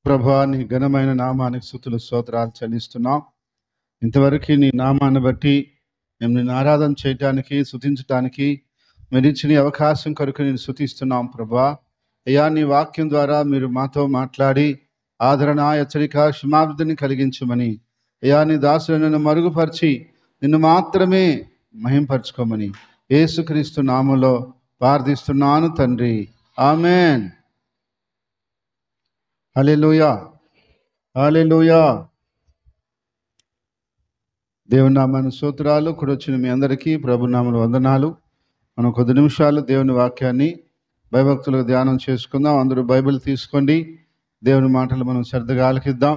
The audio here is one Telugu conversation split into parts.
ప్రభువా, నీ ఘనమైన నామానికి స్తుతులు స్తోత్రాలు చెల్లిస్తున్నాం. ఇంతవరకు నీ నామాన్ని బట్టి మేము నిన్ను ఆరాధన చేయటానికి, స్తుతించటానికి మీరు ఇచ్చిన ఈ అవకాశం కొరకు నేను స్తుతిస్తున్నాం. ప్రభువా, అయ్యా, నీ వాక్యం ద్వారా మీరు మాతో మాట్లాడి ఆదరణ, హెచ్చరిక, క్షమాభివృద్ధిని కలిగించమని, అయ్యా, నీ దాసులను మరుగుపరిచి నిన్ను మాత్రమే మహింపరచుకోమని యేసుక్రీస్తు నామములో ప్రార్థిస్తున్నాను తండ్రి. ఆమేన్. హల్లెలూయా, హల్లెలూయా. దేవుని నామాన స్తోత్రాలు. కూడా వచ్చిన మీ అందరికీ ప్రభు నామమున వందనాలు. మనం కొద్ది నిమిషాలు దేవుని వాక్యాన్ని భయభక్తులుగా ధ్యానం చేసుకుందాం. అందరూ బైబిల్ తీసుకోండి. దేవుని మాటలు మనం శ్రద్ధగా ఆలకిద్దాం.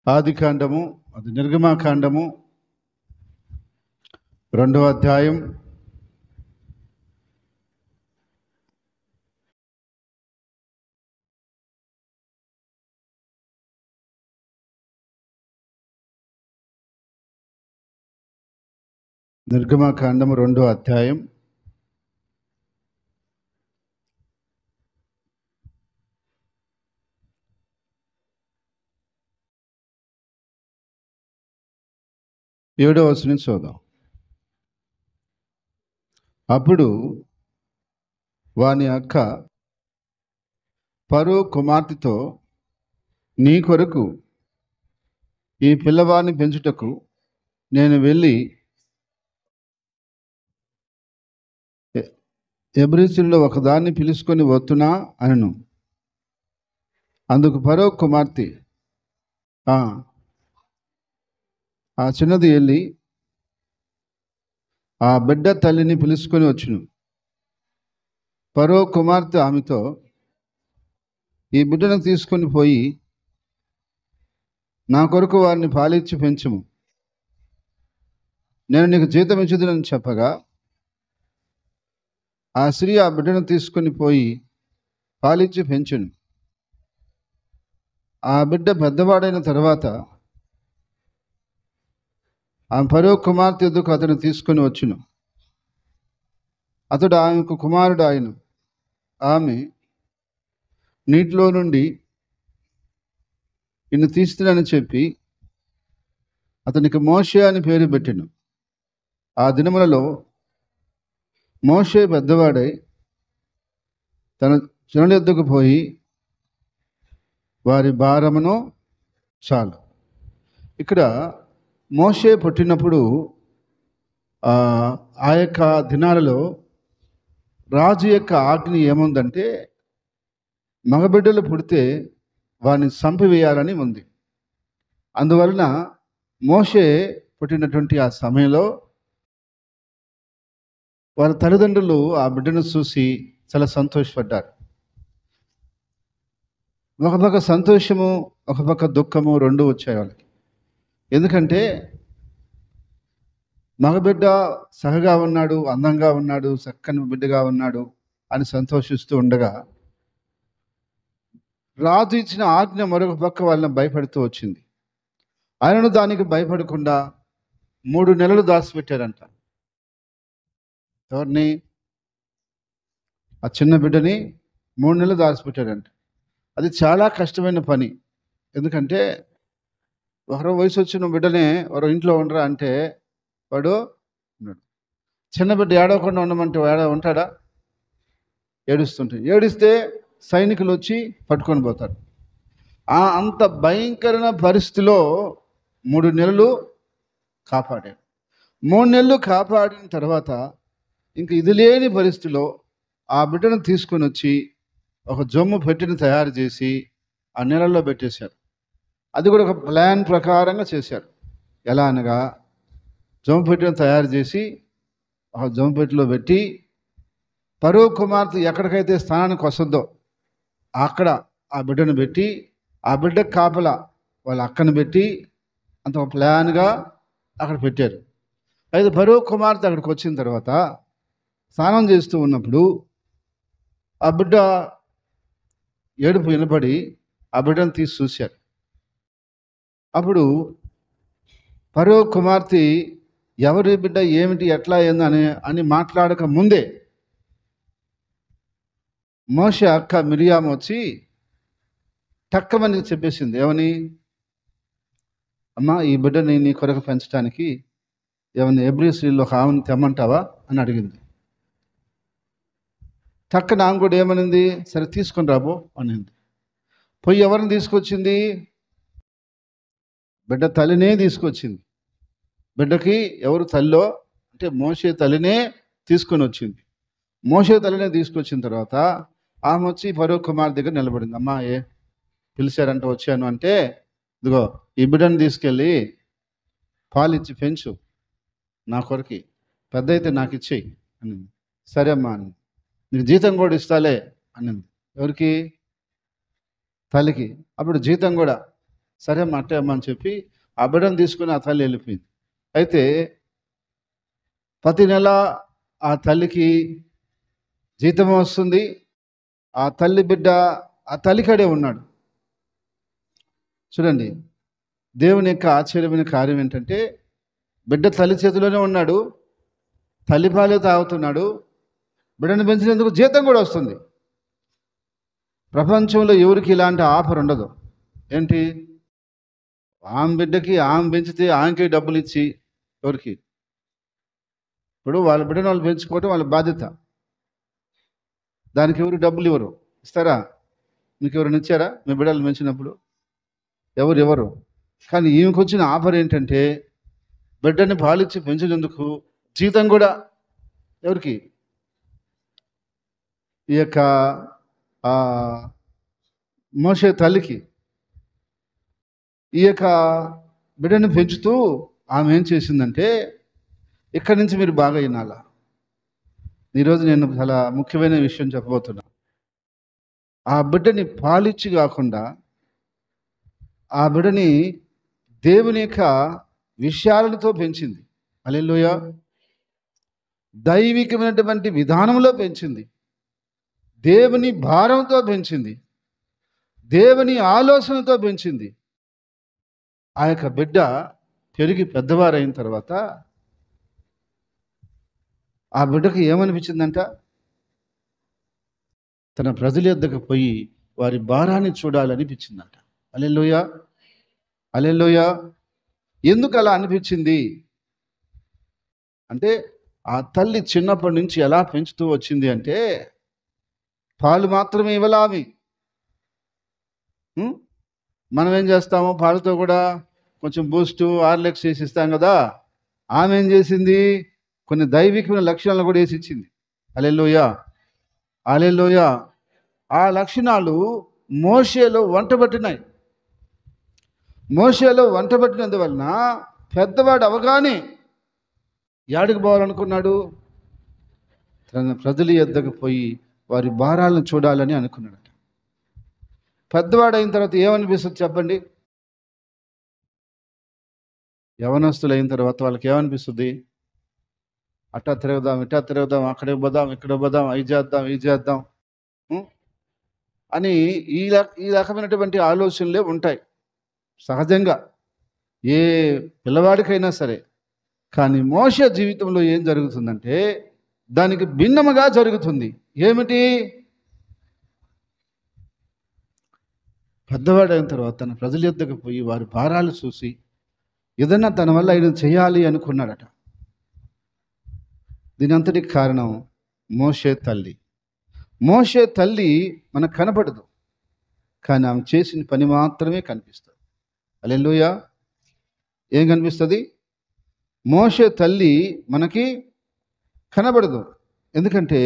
ఆది కాండము, అది నిర్గమాకాండము 2వ అధ్యాయం 2వ అధ్యాయం 7వ వచనం చూద్దాం. అప్పుడు వాని అక్క ఫరో కుమార్తెతో, నీ కొరకు ఈ పిల్లవాడిని పెంచుటకు నేను వెళ్ళి ఎబ్రీసుల్లో ఒకదాన్ని పిలుచుకొని వస్తున్నా అనను. అందుకు ఫరో కుమార్తె, ఆ చిన్నది వెళ్ళి ఆ బిడ్డ తల్లిని పిలుచుకొని వచ్చును. ఫరో కుమార్తె ఆమెతో, ఈ బిడ్డను తీసుకొని పోయి నా కొరకు వారిని పాలిచ్చి పెంచుము, నేను నీకు జీతం ఇచ్చుదునని చెప్పగా, ఆ స్త్రీ ఆ బిడ్డను తీసుకొని పోయి పాలిచ్చి పెంచును. ఆ బిడ్డ పెద్దవాడైన తర్వాత ఆ ఫరో కుమార్తె ఎద్దుకు అతను తీసుకొని వచ్చును. అతడు ఆమెకు కుమారుడు ఆయను. ఆమె నీటిలో నుండి నిన్ను తీస్తున్నానని చెప్పి అతనికి మోషే అని పేరు పెట్టెను. ఆ దినములలో మోషే పెద్దవాడై తన జనుల యొద్దకు పోయి వారి భారమును చాలు. ఇక్కడ మోషే పుట్టినప్పుడు ఆ యొక్క దినాలలో రాజు యొక్క ఆజ్ఞ ఏముందంటే, మగబిడ్డలు పుడితే వారిని చంపివేయాలని ఉంది. అందువలన మోషే పుట్టినటువంటి ఆ సమయంలో వాళ్ళ తల్లిదండ్రులు ఆ బిడ్డను చూసి చాలా సంతోషపడ్డారు. ఒక పక్క సంతోషము, ఒక పక్క దుఃఖము రెండు వచ్చాయి వాళ్ళకి. ఎందుకంటే మగబిడ్డ సహగా ఉన్నాడు, అందంగా ఉన్నాడు, చక్కని బిడ్డగా ఉన్నాడు అని సంతోషిస్తూ ఉండగా, రాజు ఇచ్చిన ఆజ్ఞ మరొక పక్క వాళ్ళని భయపడుతూ వచ్చింది. ఆయనను దానికి భయపడకుండా 3 నెలలు దాచిపెట్టారంట. ఎవరిని? ఆ చిన్న బిడ్డని 3 నెలలు దాచిపెట్టారంట. అది చాలా కష్టమైన పని. ఎందుకంటే ఒకరో వయసు వచ్చిన బిడ్డనే వారు ఇంట్లో ఉండరా అంటే వాడు ఉన్నాడు. చిన్న బిడ్డ ఏడవకుండా ఉండమంటే ఉంటాడా? ఏడుస్తుంటాడు. ఏడిస్తే సైనికులు వచ్చి పట్టుకొని పోతారు. అంత భయంకరమైన పరిస్థితిలో 3 నెలలు కాపాడాడు. 3 నెలలు కాపాడిన తర్వాత ఇంక ఇది లేని పరిస్థితిలో ఆ బిడ్డను తీసుకొని వచ్చి ఒక జమ్ము పెట్టిని తయారు చేసి ఆ నీళ్ళల్లో పెట్టేశారు. అది కూడా ఒక ప్లాన్ ప్రకారంగా చేశారు. ఎలా అనగా, జమ్ము పెట్టిని తయారు చేసి ఒక జమ్ము పెట్టిలో పెట్టి ఫరో కుమార్తె ఎక్కడికైతే స్థానానికి వస్తుందో అక్కడ ఆ బిడ్డను పెట్టి, ఆ బిడ్డకు కాపలా వాళ్ళ అక్కను పెట్టి అంత ఒక ప్లాన్గా అక్కడ పెట్టారు. అయితే ఫరో కుమార్తె అక్కడికి వచ్చిన తర్వాత స్నానం చేస్తూ ఉన్నప్పుడు ఆ బిడ్డ ఏడుపు వినపడి ఆ బిడ్డను తీసి చూశారు. అప్పుడు ఫరో కుమార్తె ఎవరి బిడ్డ, ఏమిటి, ఎట్లా, ఏందని అని మాట్లాడక ముందే మోషే అక్క మిరియాము వచ్చి టక్కమని చెప్పేసింది. ఏమని? అమ్మా, ఈ బిడ్డని నీ కొరకు పెంచడానికి ఏమన్నా హెబ్రీ స్త్రీలో ఒక ఆమెను తెమ్మంటావా అని అడిగింది. టక్కన ఆమె కూడా ఏమనింది? సరే తీసుకొని రాబో అనింది. పోయి ఎవరిని తీసుకొచ్చింది? బిడ్డ తల్లినే తీసుకొచ్చింది. బిడ్డకి ఎవరు తల్లో అంటే మోషే తల్లినే తీసుకొని వచ్చింది. మోషే తల్లినే తీసుకొచ్చిన తర్వాత ఆమె వచ్చి ఫరో కుమార్ దగ్గర నిలబడింది. అమ్మా, పిలిచారంటే వచ్చాను అంటే, ఇదిగో ఈ బిడ్డను తీసుకెళ్ళి పాలిచ్చి పెంచు, నా కొరకి పెద్ద అయితే నాకు ఇచ్చేయి అనింది. సరే అమ్మా అని. నీకు జీతం కూడా ఇస్తాలే అనింది. ఎవరికి? తల్లికి. అప్పుడు జీతం కూడా సరే అమ్మ అట్టే అమ్మ అని చెప్పి ఆ బిడ్డను తీసుకుని ఆ తల్లి వెళ్ళిపోయింది. అయితే ప్రతి నెల ఆ తల్లికి జీతం వస్తుంది. ఆ తల్లి బిడ్డ ఆ తల్లికాడే ఉన్నాడు. చూడండి, దేవుని యొక్క ఆశ్చర్యమైన కార్యం ఏంటంటే, బిడ్డ తల్లి చేతిలోనే ఉన్నాడు, తల్లిపాలే తాగుతున్నాడు, బిడ్డను పెంచినందుకు జీతం కూడా వస్తుంది. ప్రపంచంలో ఎవరికి ఇలాంటి ఆఫర్ ఉండదు. ఏంటి? ఆమె బిడ్డకి ఆమె పెంచితే ఆమెకే డబ్బులు ఇచ్చి, ఎవరికి? ఇప్పుడు వాళ్ళ బిడ్డను వాళ్ళు పెంచుకోవటం వాళ్ళ బాధ్యత. దానికి ఎవరు డబ్బులు ఇవ్వరు. ఇస్తారా? మీకు ఎవరైనా ఇచ్చారా మీ బిడ్డలు పెంచినప్పుడు? ఎవరు? కానీ ఈమెకు వచ్చిన ఆఫర్ ఏంటంటే, బిడ్డని పాలిచ్చి పెంచినందుకు జీతం కూడా ఎవరికి? ఈ యొక్క మోషే తల్లికి. ఈ యొక్క బిడ్డను పెంచుతూ ఆమె ఏం చేసిందంటే, ఇక్కడి నుంచి మీరు బాగా వినాలా. ఈరోజు నేను చాలా ముఖ్యమైన విషయం చెప్పబోతున్నా. ఆ బిడ్డని పాలిచ్చి కాకుండా ఆ బిడ్డని దేవుని యొక్క విషయాలతో పెంచింది. హల్లెలూయా. దైవికమైనటువంటి విధానంలో పెంచింది. దేవుని భారంతో పెంచింది. దేవుని ఆలోచనతో పెంచింది. ఆ యొక్క బిడ్డ పెరిగి పెద్దవారైన తర్వాత ఆ బిడ్డకి ఏమనిపించిందంట? తన ప్రజల యొద్దకు పోయి వారి భారాన్ని చూడాలనిపించిందంట. హల్లెలూయా, హల్లెలూయా. ఎందుకు అలా అనిపించింది అంటే, ఆ తల్లి చిన్నప్పటి నుంచి ఎలా పెంచుతూ వచ్చింది అంటే, పాలు మాత్రమే ఇవ్వలామి. మనం ఏం చేస్తాము? పాలతో కూడా కొంచెం బూస్టు, హార్లిక్స్ వేసి ఇస్తాం కదా. ఆమె ఏం చేసింది? కొన్ని దైవికమైన లక్షణాలు కూడా వేసి ఇచ్చింది. హల్లెలూయా, హల్లెలూయా. ఆ లక్షణాలు మోషేలో వంటబట్టినాయి. మోషేలో వంటబట్టినందువలన పెద్దవాడు అవగానే యాడికి పోవాలనుకున్నాడు? తన ప్రజల యొద్దకు పోయి వారి భారాలను చూడాలని అనుకున్నాడట. పెద్దవాడు అయిన తర్వాత ఏమనిపిస్తుంది చెప్పండి? యవనస్తులు అయిన తర్వాత వాళ్ళకి ఏమనిపిస్తుంది? అట్టా తిరుగుదాం, ఇట్టా తిరుగుదాం, అక్కడికి పోదాం, ఇక్కడ పోదాం, అవి చేద్దాం, ఇది చేద్దాం అని ఈ రకమైనటువంటి ఆలోచనలే ఉంటాయి సహజంగా ఏ పిల్లవాడికైనా సరే. కానీ మోషే జీవితంలో ఏం జరుగుతుందంటే, దానికి భిన్నముగా జరుగుతుంది. ఏమిటి? పెద్దవాడైన తర్వాత తన ప్రజల యొద్దకు పోయి వారి భారాలు చూసి ఏదన్నా తన వల్ల ఆయన చేయాలి అనుకున్నాడట. దీని అంతటికి కారణం మోషే తల్లి. మోషే తల్లి మనకు కనపడదు, కానీ ఆమె చేసిన పని మాత్రమే కనిపిస్తుంది. హల్లెలూయా. ఏం కనిపిస్తుంది? మోషే తల్లి మనకి కనబడదు. ఎందుకంటే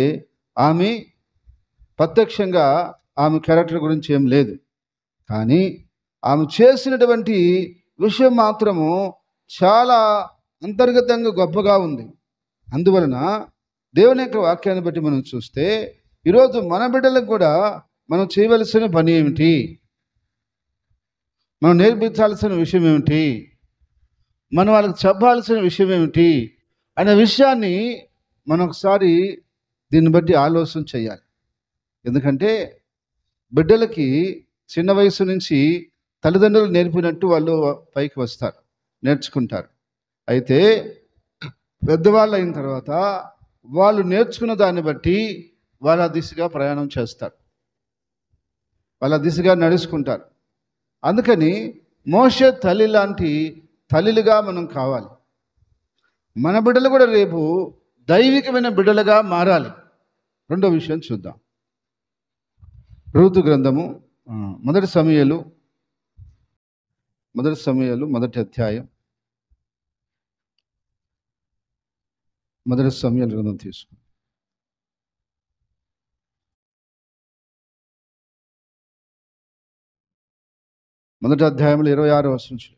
ఆమె ప్రత్యక్షంగా ఆమె క్యారెక్టర్ గురించి ఏం లేదు, కానీ ఆమె చేసినటువంటి విషయం మాత్రము చాలా అంతర్గతంగా గొప్పగా ఉంది. అందువలన దేవుని యొక్క వాక్యాన్ని బట్టి మనం చూస్తే, ఈరోజు మన బిడ్డలకు కూడా మనం చేయవలసిన పని ఏమిటి, మనం నేర్పించాల్సిన విషయం ఏమిటి, మనం వాళ్ళకి చెప్పాల్సిన విషయం ఏమిటి అనే విషయాన్ని మనం ఒకసారి దీన్ని బట్టి ఆలోచన చేయాలి. ఎందుకంటే బిడ్డలకి చిన్న వయసు నుంచి తల్లిదండ్రులు నేర్పినట్టు వాళ్ళు పైకి వస్తారు, నేర్చుకుంటారు. అయితే పెద్దవాళ్ళు అయిన తర్వాత వాళ్ళు నేర్చుకున్న దాన్ని బట్టి వాళ్ళ దిశగా ప్రయాణం చేస్తారు, వాళ్ళ దిశగా నడుచుకుంటారు. అందుకని మోషే తల్లి లాంటి తల్లిలుగా మనం కావాలి. మన బిడ్డలు కూడా రేపు దైవికమైన బిడ్డలుగా మారాలి. రెండో విషయం చూద్దాం. రూతు గ్రంథము మొదటి సమూయేలు మొదటి అధ్యాయం. మొదటి సమూయేలు గ్రంథం తీసుకో. మొదటి అధ్యాయంలో 26వ వచనం.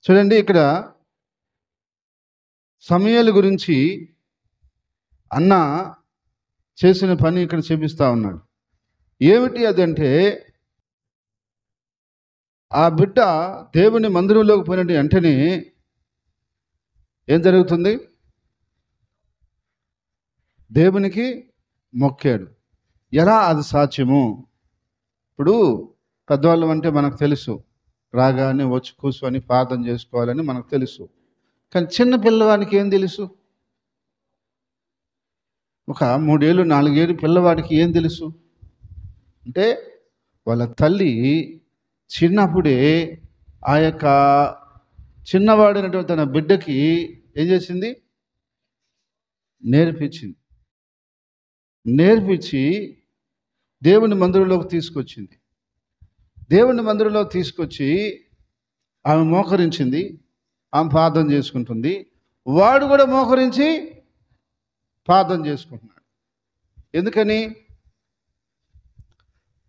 చూడండి, ఇక్కడ సమూయేలు గురించి అన్న చేసిన పని ఇక్కడ చూపిస్తా ఉన్నాడు. ఏమిటి అదంటే, ఆ బిడ్డ దేవుని మందిరంలోకి పోయిన వెంటనే ఏం జరుగుతుంది? దేవునికి మొక్కాడు. ఎలా అది సాధ్యము? ఇప్పుడు పెద్దవాళ్ళం అంటే మనకు తెలుసు, రాగానే వచ్చి కూర్చొని ప్రార్థన చేసుకోవాలని మనకు తెలుసు. కానీ చిన్న పిల్లవాడికి ఏం తెలుసు? ఒక 3 ఏళ్ళు 4 ఏళ్ళు పిల్లవాడికి ఏం తెలుసు అంటే, వాళ్ళ తల్లి చిన్నప్పుడే ఆ యొక్క చిన్నవాడైనటువంటి తన బిడ్డకి ఏం చేసింది? నేర్పించి దేవుని మందిరంలోకి తీసుకొచ్చింది. దేవుని మందిరంలోకి తీసుకొచ్చి ఆమె మోకరించింది, ఆమె ప్రార్థన చేసుకుంటుంది. వాడు కూడా మోకరించి ప్రార్థన చేసుకుంటున్నాడు. ఎందుకని?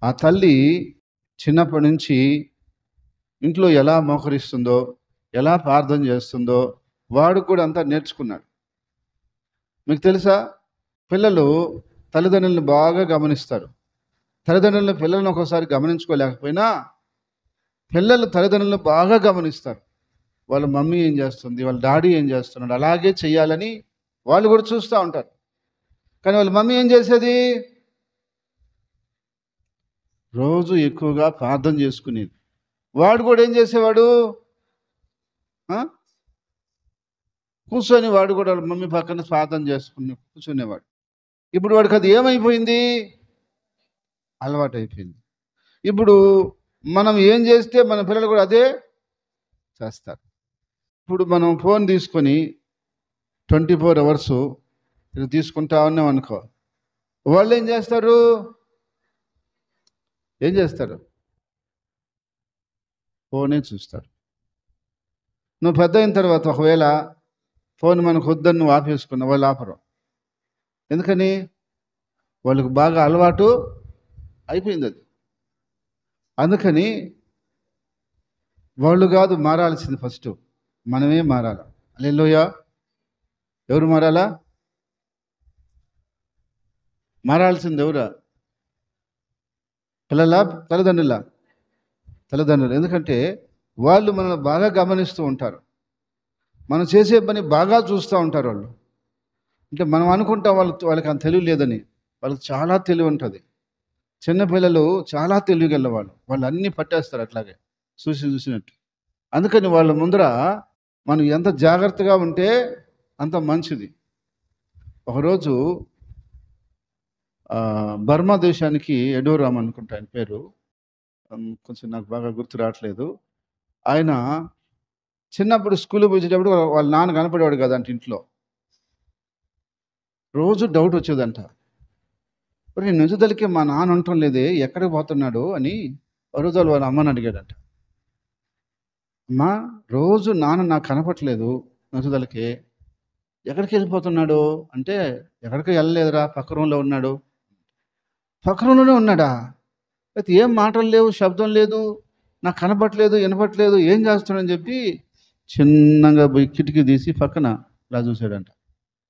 ఆ తల్లి చిన్నప్పటి నుంచి ఇంట్లో ఎలా మోకరిస్తుందో, ఎలా ప్రార్థన చేస్తుందో వాడు కూడా అంతా నేర్చుకున్నాడు. మీకు తెలుసా, పిల్లలు తల్లిదండ్రులను బాగా గమనిస్తారు. తల్లిదండ్రులను పిల్లలను ఒకసారి గమనించుకోలేకపోయినా పిల్లలు తల్లిదండ్రులను బాగా గమనిస్తారు. వాళ్ళ మమ్మీ ఏం చేస్తుంది, వాళ్ళ డాడీ ఏం చేస్తున్నాడు, అలాగే చెయ్యాలని వాళ్ళు కూడా చూస్తూ ఉంటారు. కానీ వాళ్ళ మమ్మీ ఏం చేసేది? రోజు ఎక్కువగా ప్రార్థన చేసుకునేది. వాడు కూడా ఏం చేసేవాడు? కూర్చొని వాడు కూడా మమ్మీ పక్కన ప్రార్థన చేసుకుని కూర్చునేవాడు. ఇప్పుడు వాడికి అది ఏమైపోయింది? అలవాటు అయిపోయింది. ఇప్పుడు మనం ఏం చేస్తే మన పిల్లలు కూడా అదే చేస్తారు. ఇప్పుడు మనం ఫోన్ తీసుకొని 24 అవర్స్ ఇది తీసుకుంటా ఉన్నాం అనుకో, వాళ్ళు ఏం చేస్తారు? ఫోనే చూస్తారు. నువ్వు పెద్ద అయిన తర్వాత ఒకవేళ ఫోన్ మనకు వద్దని నువ్వు ఆపేసుకున్నావు, వాళ్ళు ఆపరు. ఎందుకని? వాళ్ళకు బాగా అలవాటు అయిపోయింది అది. అందుకని వాళ్ళు కాదు మారాల్సింది, ఫస్ట్ మనమే మారాలి. హల్లెలూయా. ఎవరు మారాలా? మారాల్సింది ఎవరా? పిల్లల, తల్లిదండ్రులు. ఎందుకంటే వాళ్ళు మనల్ని బాగా గమనిస్తూ ఉంటారు, మనం చేసే పని బాగా చూస్తూ ఉంటారు. వాళ్ళు అంటే మనం అనుకుంటాం వాళ్ళకి అంత తెలివి లేదని, వాళ్ళకి చాలా తెలివి ఉంటుంది. చిన్నపిల్లలు చాలా తెలివిగల వాళ్ళు అన్నీ పట్టేస్తారు అట్లాగే చూసినట్టు. అందుకని వాళ్ళ ముందర మనం ఎంత జాగ్రత్తగా ఉంటే అంత మంచిది. ఒకరోజు బర్మా దేశానికి ఎడోరామ్ అనుకుంటా ఆయన పేరు, కొంచెం నాకు బాగా గుర్తు రావట్లేదు. ఆయన చిన్నప్పుడు స్కూల్కి వచ్చేటప్పుడు వాళ్ళ నాన్న కనపడేవాడు కదంట. ఇంట్లో రోజు డౌట్ వచ్చేదంట, నేను నిజదలికి మా నాన్న ఉండటం లేదే, ఎక్కడికి పోతున్నాడు అని రోజు వాళ్ళ అమ్మని అడిగాడంట. అమ్మా, రోజు నాన్న నాకు కనపట్లేదు నిజదలికి, ఎక్కడికి వెళ్ళిపోతున్నాడు అంటే, ఎక్కడికి వెళ్ళలేదురా, పక్క రూమ్లో ఉన్నాడు. పక్క రూమ్లోనే ఉన్నాడా? అయితే ఏం మాటలు లేవు, శబ్దం లేదు, నాకు కనపట్లేదు, వినపట్లేదు, ఏం చేస్తున్నాడని చెప్పి చిన్నగా పోయి కిటికీ తీసి పక్కన ఇలా చూశాడంట.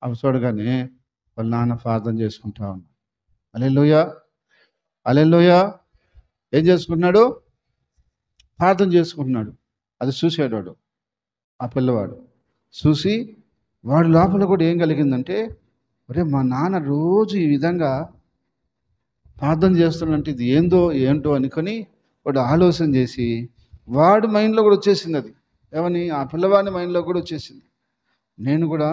అవి చూడగానే వాళ్ళ నాన్న ప్రార్థన చేసుకుంటా ఉన్నాడు. హల్లెలూయా, హల్లెలూయా. ఏం చేసుకుంటున్నాడు? ప్రార్థన చేసుకుంటున్నాడు. అది చూశాడు వాడు, ఆ పిల్లవాడు. చూసి వాడి లోపల కూడా ఏం కలిగిందంటే, ఒరే మా నాన్న రోజు ఈ విధంగా ప్రార్థన చేస్తున్నంటే ఇది ఏంటో అనుకొని వాడు ఆలోచన చేసి వాడి మైండ్లో కూడా వచ్చేసింది అది. ఏమని? ఆ పిల్లవాడి మైండ్లో కూడా వచ్చేసింది, నేను కూడా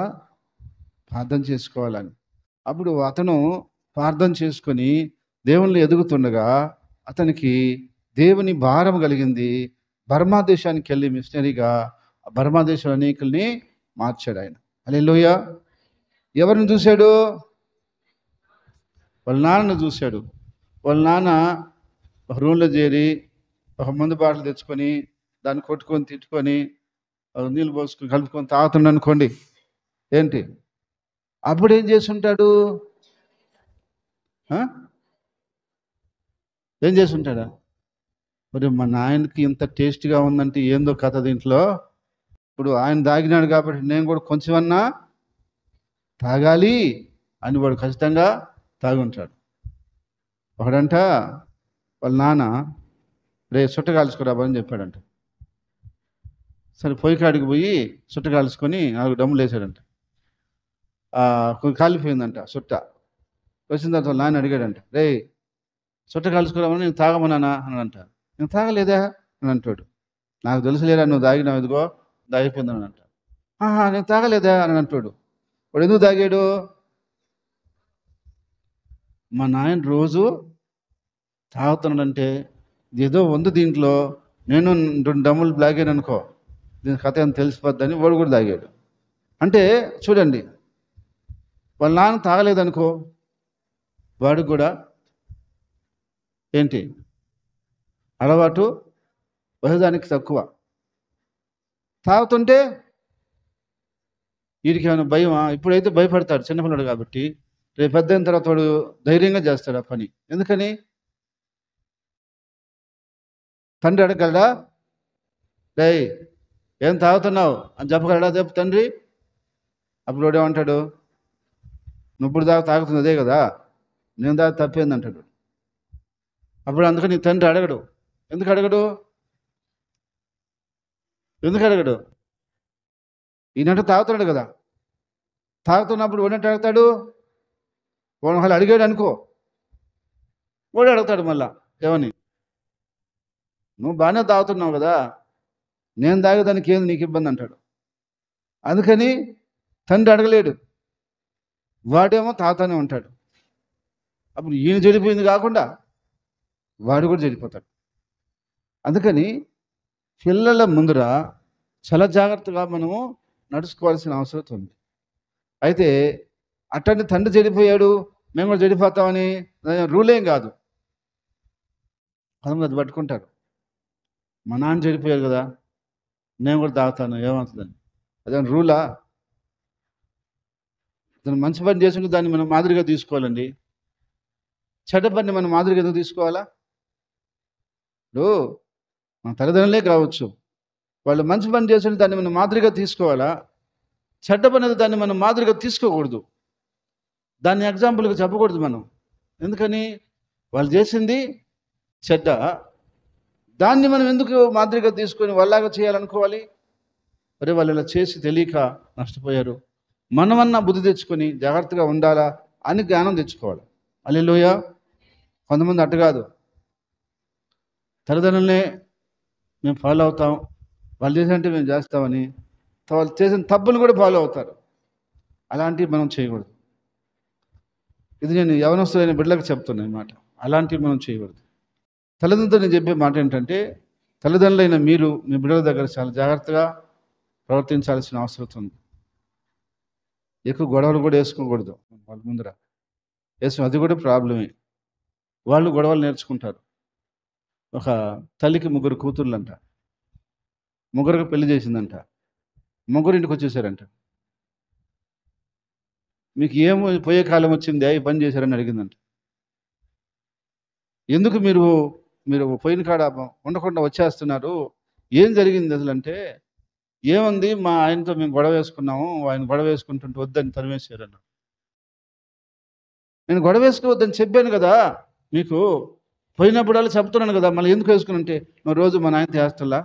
ప్రార్థన చేసుకోవాలని. అప్పుడు అతను ప్రార్థన చేసుకొని దేవుళ్ళు ఎదుగుతుండగా అతనికి దేవుని భారం కలిగింది. బర్మా దేశానికి వెళ్ళి మిషనరీగా బర్మా దేశంలో అనేకుల్ని మార్చాడు ఆయన. హల్లెలూయా. ఎవరిని చూశాడు? వాళ్ళ నాన్నను చూశాడు. వాళ్ళ నాన్న ఒక రూమ్లో చేరి ఒక మందు బాటలు తెచ్చుకొని దాన్ని కొట్టుకొని తిట్టుకొని నీళ్ళు పోసుకొని కలుపుకొని తాగుతున్నాడు అనుకోండి. ఏంటి అప్పుడు ఏం చేసి ఉంటాడు? ఏం చేసి ఉంటాడా? మరి మా నాయనకి ఇంత టేస్ట్గా ఉందంటే ఏందో కథ దీంట్లో. ఇప్పుడు ఆయన తాగినాడు కాబట్టి నేను కూడా కొంచెమన్నా తాగాలి అని వాడు ఖచ్చితంగా తాగి ఉంటాడు. ఒకడంట వాళ్ళ నాన్న రే చుట్ట కాల్చుకోరాబని చెప్పాడంట. సరే పొయ్యి కాడికి పోయి చుట్ట కాల్చుకొని 4 డమ్ములు వేసాడంట. కాలిపోయిందంట చుట్ట. వచ్చిన తర్వాత వాళ్ళ నాన్న అడిగాడంట, రే చుట్ట కాల్చుకోరామని నేను తాగమన్నానా అని అంట. నేను తాగలేదా అని అంటాడు. నాకు తెలుసులేరా నువ్వు తాగినావు, ఇదిగో తాగిపోయిందని అంట. నేను తాగలేదా అని అంటాడు. వాడు ఎందుకు తాగాడు? మా నాయన రోజు తాగుతున్నాడంటే ఏదో ఉంది దీంట్లో, నేను 2 డమ్ములు బ్లాగాను అనుకో, దీని కథ ఏం తెలిసిపోద్దని వాడు కూడా తాగాడు. అంటే చూడండి, వాళ్ళ నాన్న తాగలేదనుకో, వాడు కూడా ఏంటి అలవాటు వహదానికి తక్కువ. తాగుతుంటే వీడికి ఏమైనా భయమా? ఇప్పుడైతే భయపడతాడు చిన్నపిల్లడు కాబట్టి. రేపు పెద్ద అయిన తర్వాత వాడు ధైర్యంగా చేస్తాడు ఆ పని. ఎందుకని? తండ్రి అడగలడా? రే ఏం తాగుతున్నావు అని చెప్పగలడా చెప్పు తండ్రి? అప్పుడు వాడు ఏమంటాడు? నువ్వు ఇప్పుడు తాగుతుంది అదే కదా, నేను తప్పేంది అంటాడు. అప్పుడు అందుకని నీ తండ్రి అడగడు. ఎందుకు అడగడు? ఈయనంటే తాగుతున్నాడు కదా. తాగుతున్నప్పుడు వాడంటే అడుగుతాడు. వాడు వాళ్ళు అడిగాడు అనుకో, వాడు అడుగుతాడు మళ్ళా ఏమని? నువ్వు బాగానే తాగుతున్నావు కదా, నేను తాగేదానికి ఏంది నీకు ఇబ్బంది అంటాడు. అందుకని తండ్రి అడగలేడు, వాడేమో తాగుతానే ఉంటాడు. అప్పుడు ఈయన చెడిపోయింది కాకుండా వాడు కూడా చెడిపోతాడు. అందుకని పిల్లల ముందర చాలా జాగ్రత్తగా మనము నడుచుకోవాల్సిన అవసరం ఉంది. అయితే అట్టని తండ్రి చెడిపోయాడు మేము కూడా చెడిపోతామని రూలేం కాదు. అది పట్టుకుంటారు. మా నాన్న చెడిపోయారు కదా, నేను కూడా తాగుతాను ఏమవుతుందని. అదే రూలా? అతను మంచి పని చేసుకుంటే దాన్ని మనం మాదిరిగా తీసుకోవాలండి. చెడ్డ పని మనం మాదిరిగా ఎందుకు తీసుకోవాలా? ఇప్పుడు మన తల్లిదండ్రులే కావచ్చు, వాళ్ళు మంచి పని చేస్తుంటే దాన్ని మనం మాదిరిగా తీసుకోవాలా? చెడ్డ పని దాన్ని మనం మాదిరిగా తీసుకోకూడదు, దాన్ని ఎగ్జాంపుల్గా చెప్పకూడదు మనం. ఎందుకని? వాళ్ళు చేసింది చెడ్డ, దాన్ని మనం ఎందుకు మాదిరిగా తీసుకొని వాళ్ళలాగా చేయాలనుకోవాలి? మరి వాళ్ళు ఇలా చేసి తెలియక నష్టపోయారు. మనమన్నా బుద్ధి తెచ్చుకొని జాగ్రత్తగా ఉండాలా అని జ్ఞానం తెచ్చుకోవాలి. హల్లెలూయా. కొంతమంది అట్టు కాదు, తల్లిదండ్రులనే మేము ఫాలో అవుతాం, వాళ్ళు చేసినట్టే మేము చేస్తామని వాళ్ళు చేసిన తప్పులు కూడా ఫాలో అవుతారు. అలాంటివి మనం చేయకూడదు. ఇది నేను యవనస్తులైన బిడ్డలకు చెప్తున్నాను మాట. అలాంటివి మనం చేయకూడదు. తల్లిదండ్రులతో నేను చెప్పే మాట ఏంటంటే, తల్లిదండ్రులైన మీరు మీ బిడ్డల దగ్గర చాలా జాగ్రత్తగా ప్రవర్తించాల్సిన అవసరం ఉంది. ఎక్కువ గొడవలు కూడా వేసుకోకూడదు వాళ్ళ ముందర. అది కూడా ప్రాబ్లమే. వాళ్ళు గొడవలు నేర్చుకుంటారు. ఒక తల్లికి 3 కూతుర్లంట, 3కి పెళ్లి చేసిందంట. 3 ఇంటికి వచ్చేసారంట. మీకు ఏమో పోయే కాలం వచ్చిందా ఈ పని చేశారని అడిగిందంట. ఎందుకు మీరు పోయిన కాడ ఉండకుండా వచ్చేస్తున్నారు, ఏం జరిగింది అసలు అంటే, ఏముంది మా ఆయనతో మేము గొడవ వేసుకున్నాము, ఆయన గొడవ వేసుకుంటుంటే వద్దని తరిమేశారన్న. నేను గొడవ వేసుకోవద్దని చెప్పాను కదా మీకు, పోయినప్పుడల్లా చెప్తున్నాను కదా, మళ్ళీ ఎందుకు వేసుకుని అంటే, నువ్వు రోజు మా నాయనతో వేస్తలా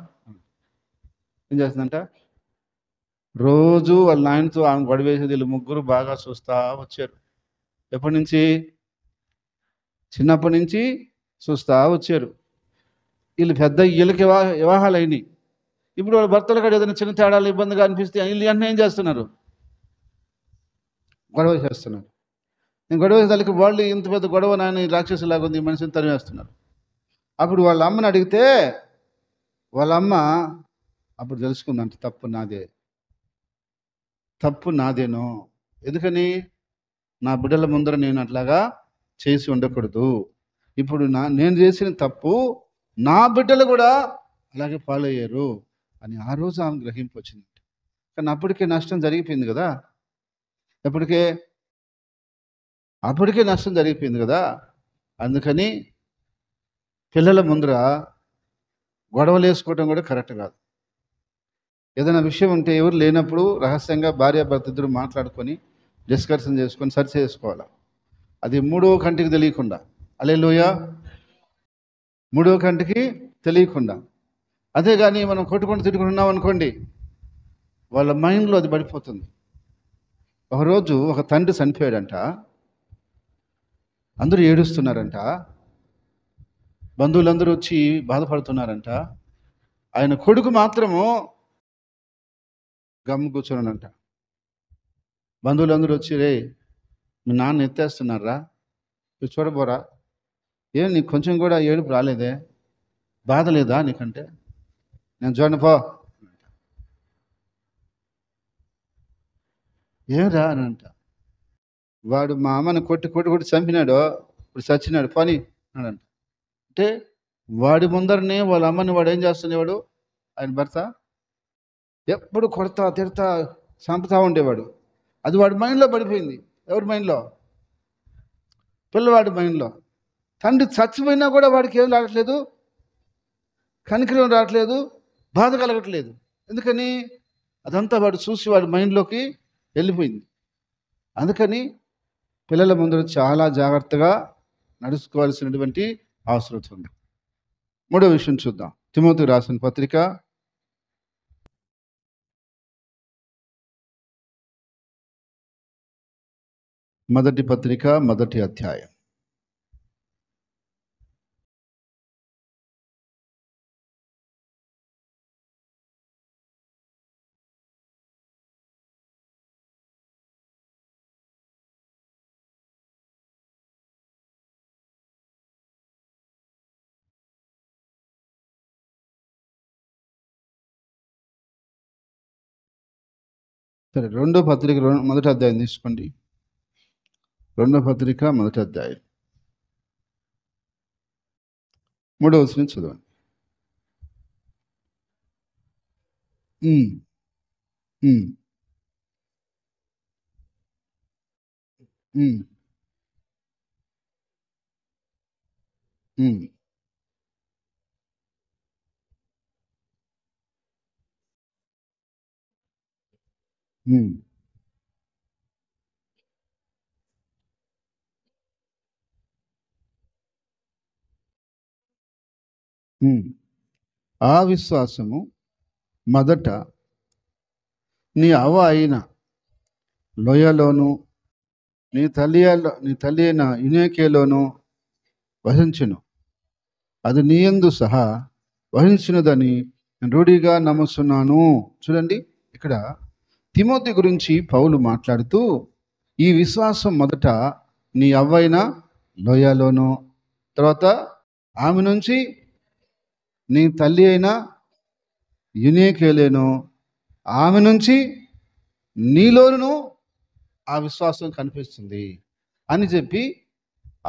ఏం చేస్తుందంట, రోజు వాళ్ళ నాయనతో ఆమె గొడవ వేసేది. వీళ్ళు ముగ్గురు బాగా చూస్తా వచ్చారు. ఎప్పటి నుంచి? చిన్నప్పటి నుంచి చూస్తా వచ్చారు. వీళ్ళు పెద్ద వీళ్ళకి వివాహాలు అయినాయి. ఇప్పుడు వాళ్ళ భర్తలు కూడా ఏదైనా చిన్న తేడాలు ఇబ్బందిగా అనిపిస్తే వీళ్ళు అన్నీ ఏం చేస్తున్నారు, గొడవ చేస్తున్నారు. నేను గొడవ వేసేదానికి వాళ్ళు ఇంత పెద్ద గొడవ నాయన రాక్షసులాగా ఉంది, ఈ మనిషిని తరివేస్తున్నారు. అప్పుడు వాళ్ళ అమ్మని అడిగితే వాళ్ళ అమ్మ అప్పుడు తెలుసుకుందంట, తప్పు నాదేనో, ఎందుకని నా బిడ్డల ముందర నేను అట్లాగా చేసి ఉండకూడదు. ఇప్పుడు నేను చేసిన తప్పు నా బిడ్డలు కూడా అలాగే ఫాలో అయ్యారు అని ఆ రోజు ఆమె గ్రహింపు వచ్చింది. కానీ అప్పటికే నష్టం జరిగిపోయింది కదా, అప్పటికే నష్టం జరిగిపోయింది కదా. అందుకని పిల్లల ముందర గొడవలు వేసుకోవడం కూడా కరెక్ట్ కాదు. ఏదైనా విషయం ఉంటే ఎవరు లేనప్పుడు రహస్యంగా భార్యాభర్త ఇద్దరు మాట్లాడుకొని డిస్కషన్ చేసుకొని సరి చేసుకోవాలి. అది మూడవ కంటికి తెలియకుండా, హల్లెలూయా, మూడవ కంటికి తెలియకుండా. అదే కానీ మనం కొట్టుకొని తిట్టుకుంటున్నాం అనుకోండి, వాళ్ళ మైండ్లో అది పడిపోతుంది. ఒకరోజు ఒక తండ్రి చనిపోయాడంట, అందరూ ఏడుస్తున్నారంట, బంధువులందరూ వచ్చి బాధపడుతున్నారంట. ఆయన కొడుకు మాత్రము గమ్ము కూర్చోనంట. బంధువులందరూ వచ్చి, రే మీ నాన్న ఎత్తేస్తున్నారా, నువ్వు చూడబోరా, ఏం నీకు కొంచెం కూడా ఏడుపు రాలేదే, బాధ లేదా నీకంటే, నేను చూడండి పో, ఏం రా అని అంట. వాడు మా అమ్మని కొట్టి చంపినాడు, ఇప్పుడు చచ్చినాడు పని అన్నాడంట. అంటే వాడి ముందరనే వాళ్ళ అమ్మని వాడు ఏం చేస్తుండేవాడు, ఆయన భర్త ఎప్పుడు కొడతా తిడతా చంపుతా ఉండేవాడు. అది వాడి మైండ్లో పడిపోయింది. ఎవరి మైండ్లో? పిల్లవాడి మైండ్లో. తండ్రి చచ్చిపోయినా కూడా వాడికి ఏం రావట్లేదు, కనికరం రావట్లేదు, బాధ కలగట్లేదు. ఎందుకని? అదంతా వాడు చూసి వాడి మైండ్లోకి వెళ్ళిపోయింది. అందుకని పిల్లల ముందర చాలా జాగ్రత్తగా నడుచుకోవాల్సినటువంటి అవసరం ఉంది. మూడో విషయం చూద్దాం. తిమోతికి రాసిన పత్రిక మొదటి అధ్యాయం. సరే, రెండో పత్రిక మొదటి అధ్యాయం తీసుకోండి. రెండో పత్రిక మొదటి అధ్యాయం 3వ వచనం చదవండి. ఆ విశ్వాసము మొదట నీ అవ్వ అయిన లోయలోను నీ తల్లి అయిన యునేకేలోను వహించును. అది నీయందు సహా వహించినదని రూఢిగా నమ్ముతున్నాను. చూడండి, ఇక్కడ తిమోతి గురించి పౌలు మాట్లాడుతూ, ఈ విశ్వాసం మొదట నీ అవ్వైన లోయలోను, తర్వాత ఆమె నుంచి నీ తల్లి అయిన యునేకేలోను, ఆమె నుంచి నీలోను ఆ విశ్వాసం కనిపిస్తుంది అని చెప్పి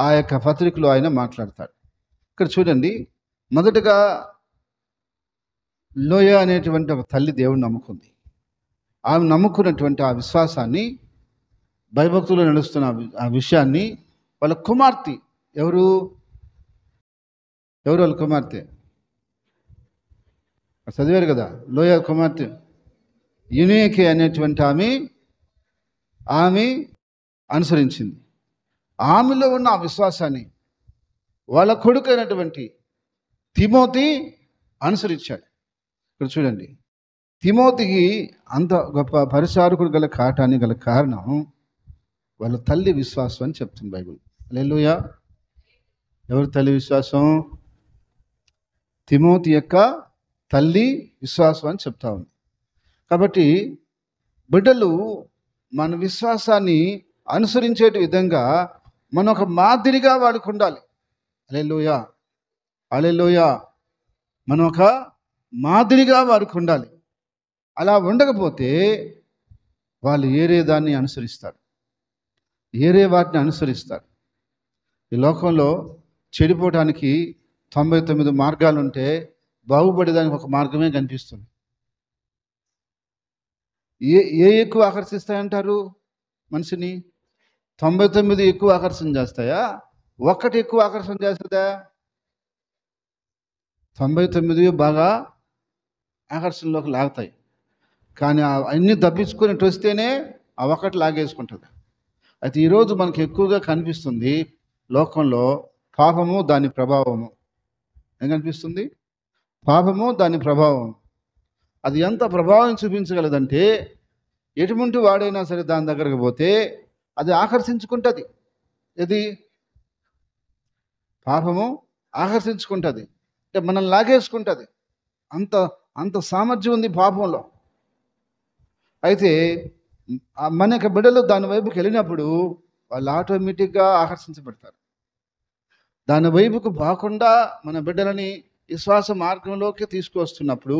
ఆ యొక్క పత్రికలో ఆయన మాట్లాడతాడు. ఇక్కడ చూడండి, మొదటగా లోయ అనేటువంటి ఒక తల్లి దేవుని నమ్ముకుంది. ఆమె నమ్ముకున్నటువంటి ఆ విశ్వాసాన్ని, భయభక్తులు నడుస్తున్న ఆ విషయాన్ని వాళ్ళ కుమార్తె, ఎవరు వాళ్ళ కుమార్తె చదివారు కదా, లోయ కుమార్తె యునేకే అనేటువంటి ఆమె అనుసరించింది. ఆమెలో ఉన్న ఆ విశ్వాసాన్ని వాళ్ళ కొడుకైనటువంటి తిమోతి అనుసరించాడు. ఇక్కడ చూడండి, తిమోతికి అంత గొప్ప పరిచారకుడు గల కాటానికి గల కారణం వాళ్ళ తల్లి విశ్వాసం అని చెప్తుంది బైబిల్. హల్లెలూయా. ఎవరి తల్లి విశ్వాసం? తిమోతి యొక్క తల్లి విశ్వాసం అని చెప్తా ఉంది. కాబట్టి బిడ్డలు మన విశ్వాసాన్ని అనుసరించే విధంగా మనం ఒక మాదిరిగా వాడికి ఉండాలి. హల్లెలూయా, హల్లెలూయా. మనం ఒక మాదిరిగా వారికి ఉండాలి. అలా ఉండకపోతే వాళ్ళు ఏరే దాన్ని అనుసరిస్తారు, ఏరే వాటిని అనుసరిస్తారు. ఈ లోకంలో చెడిపోవడానికి 99 మార్గాలు ఉంటే బాగుపడేదానికి ఒక మార్గమే కనిపిస్తుంది. ఏ ఎక్కువ ఆకర్షిస్తాయంటారు మనిషిని? 99 ఎక్కువ ఆకర్షణ చేస్తాయా? ఒక్కటి ఎక్కువ ఆకర్షణ చేస్తుందా? 99 బాగా ఆకర్షణలోకి లాగుతాయి. కానీ అన్నీ తప్పించుకొని ఇటు వస్తేనే ఆ ఒక్కటి లాగేసుకుంటుంది. అయితే ఈరోజు మనకు ఎక్కువగా కనిపిస్తుంది లోకంలో పాపము, దాని ప్రభావము. ఏం కనిపిస్తుంది? పాపము, దాని ప్రభావం. అది ఎంత ప్రభావం చూపించగలదంటే ఎటువంటి వాడైనా సరే దాని దగ్గరకు పోతే అది ఆకర్షించుకుంటుంది. ఇది పాపము ఆకర్షించుకుంటుంది, అంటే మనం లాగేసుకుంటుంది. అంత అంత సామర్థ్యం ఉంది పాపంలో. అయితే మన యొక్క బిడ్డలు దాని వైపుకి వెళ్ళినప్పుడు వాళ్ళు ఆటోమేటిక్గా ఆకర్షించబడతారు. దాని వైపుకు పోకుండా మన బిడ్డలని విశ్వాస మార్గంలోకి తీసుకువస్తున్నప్పుడు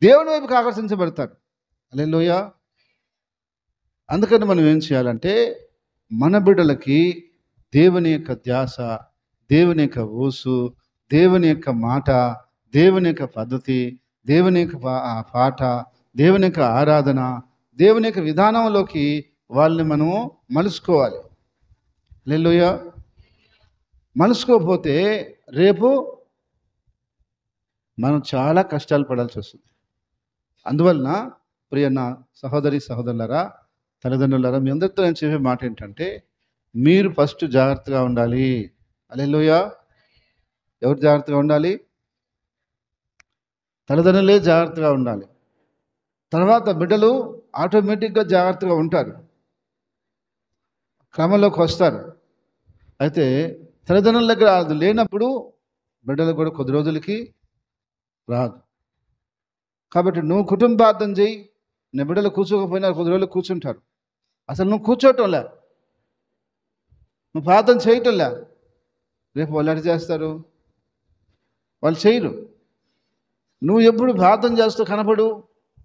దేవుని వైపుకి ఆకర్షించబడతారు. హల్లెలూయా. అందుకని మనం ఏం చేయాలంటే మన బిడ్డలకి దేవుని యొక్క ధ్యాస, దేవుని యొక్క ఊసు, దేవుని యొక్క మాట, దేవుని యొక్క పద్ధతి, దేవుని యొక్క పాట, దేవుని యొక్క ఆరాధన, దేవుని యొక్క విధానంలోకి వాళ్ళని మనము మలుసుకోవాలి. హల్లెలూయా. మలుసుకోకపోతే రేపు మనం చాలా కష్టాలు పడాల్సి వస్తుంది. అందువలన ప్రియన్న సహోదరి సహోదరులారా, తల్లిదండ్రులారా, మీ అందరితో నేను చెప్పే మాట ఏంటంటే మీరు ఫస్ట్ జాగ్రత్తగా ఉండాలి. హల్లెలూయా. ఎవరు జాగ్రత్తగా ఉండాలి? తల్లిదండ్రులే జాగ్రత్తగా ఉండాలి. తర్వాత బిడ్డలు ఆటోమేటిక్గా జాగ్రత్తగా ఉంటారు, క్రమంలోకి వస్తారు. అయితే తల్లిదండ్రుల దగ్గర అది లేనప్పుడు బిడ్డలు కూడా కొద్ది రోజులకి రాదు. కాబట్టి నువ్వు కుటుంబార్థం చేయి. నీ బిడ్డలు కూర్చోకపోయినా కొద్ది రోజులు కూర్చుంటారు. అసలు నువ్వు కూర్చోవటంలే, నువ్వు ప్రార్థన చేయటంలే, రేపు వాళ్ళు ఎట్లా చేస్తారు? వాళ్ళు చేయరు. నువ్వు ఎప్పుడు ప్రార్థన చేస్తూ కనపడు,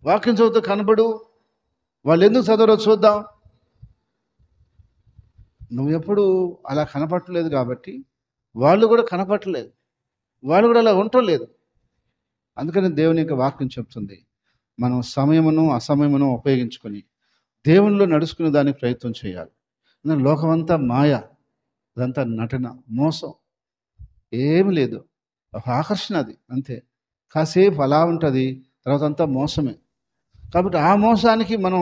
వాక్యం చదువుతూ కనపడు, వాళ్ళు ఎందుకు చదవరో చూద్దాం. నువ్వు ఎప్పుడు అలా కనపడలేదు కాబట్టి వాళ్ళు కూడా కనపడలేదు, వాళ్ళు కూడా అలా ఉండలేదు. అందుకని దేవుని యొక్క వాక్యం చెప్తుంది, మనం సమయమును అసమయమును ఉపయోగించుకొని దేవునిలో నడుచుకునే దానికి ప్రయత్నం చేయాలి. లోకమంతా మాయ, అదంతా నటన, మోసం, ఏమి లేదు. ఒక ఆకర్షణ, అది అంతే. కాసేపు అలా ఉంటుంది, తర్వాత అంతా మోసమే. కాబట్టి ఆ మోసానికి మనం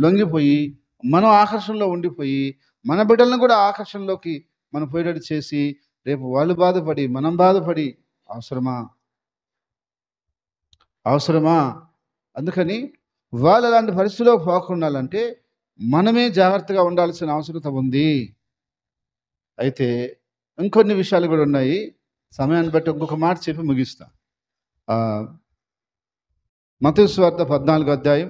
లొంగిపోయి మనం ఆకర్షణలో ఉండిపోయి మన బిడ్డలను కూడా ఆకర్షణలోకి మనం పోయేటట్టు చేసి రేపు వాళ్ళు బాధపడి మనం బాధపడి అవసరమా? అవసరమా? అందుకని వాళ్ళు అలాంటి పరిస్థితిలో పోకుండాలంటే మనమే జాగ్రత్తగా ఉండాల్సిన అవసరం ఉంది. అయితే ఇంకొన్ని విషయాలు కూడా ఉన్నాయి. సమయాన్ని బట్టి ఇంకొక మాట చెప్పి ముగిస్తా. మత్తయి సువార్త 14వ అధ్యాయం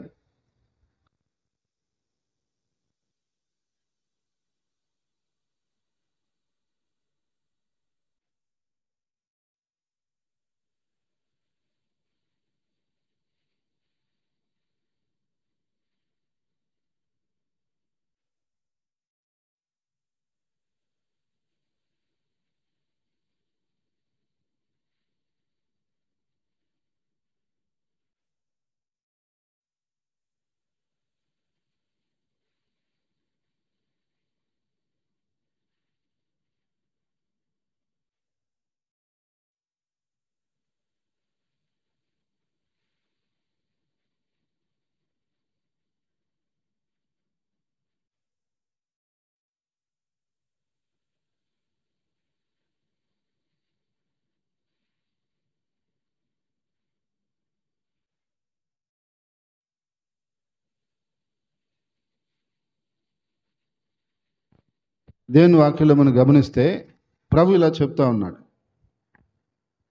దేవుని వాక్యంలో మనం గమనిస్తే ప్రభు ఇలా చెప్తా ఉన్నాడు.